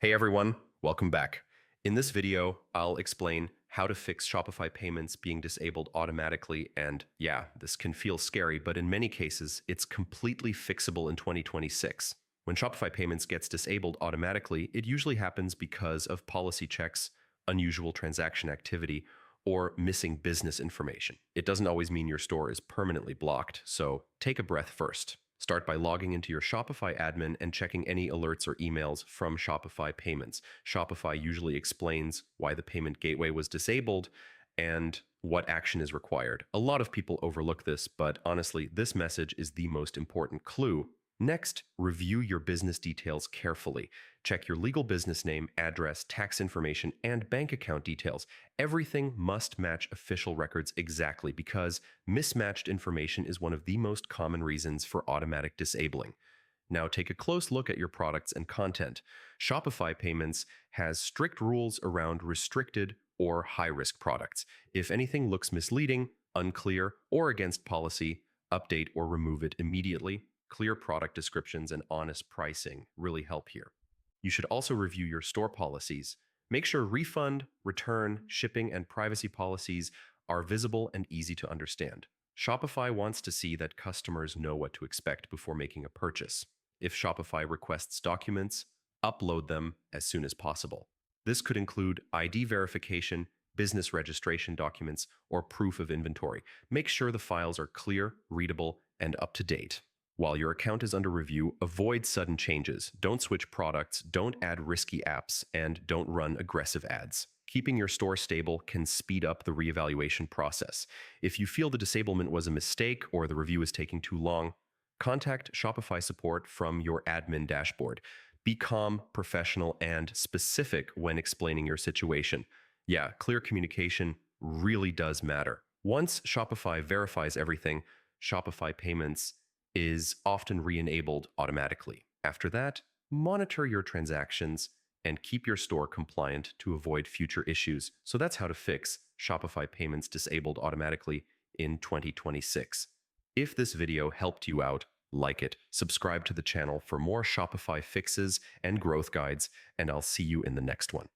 Hey everyone, welcome back. In this video, I'll explain how to fix Shopify payments being disabled automatically. And yeah, this can feel scary, but in many cases, it's completely fixable in 2026. When Shopify payments gets disabled automatically, it usually happens because of policy checks, unusual transaction activity, or missing business information. It doesn't always mean your store is permanently blocked, so take a breath first. Start by logging into your Shopify admin and checking any alerts or emails from Shopify Payments. Shopify usually explains why the payment gateway was disabled and what action is required. A lot of people overlook this, but honestly, this message is the most important clue. Next, review your business details carefully. Check your legal business name, address, tax information, and bank account details. Everything must match official records exactly because mismatched information is one of the most common reasons for automatic disabling. Now take a close look at your products and content. Shopify Payments has strict rules around restricted or high-risk products. If anything looks misleading, unclear, or against policy, update or remove it immediately. Clear product descriptions and honest pricing really help here. You should also review your store policies. Make sure refund, return, shipping, and privacy policies are visible and easy to understand. Shopify wants to see that customers know what to expect before making a purchase. If Shopify requests documents, upload them as soon as possible. This could include ID verification, business registration documents, or proof of inventory. Make sure the files are clear, readable, and up to date. While your account is under review, avoid sudden changes. Don't switch products, don't add risky apps, and don't run aggressive ads. Keeping your store stable can speed up the reevaluation process. If you feel the disablement was a mistake or the review is taking too long, contact Shopify support from your admin dashboard. Be calm, professional, and specific when explaining your situation. Yeah, clear communication really does matter. Once Shopify verifies everything, Shopify Payments is often re-enabled automatically. After that, monitor your transactions and keep your store compliant to avoid future issues. So that's how to fix Shopify Payments disabled automatically in 2026. If this video helped you out, like it, subscribe to the channel for more Shopify fixes and growth guides, and I'll see you in the next one.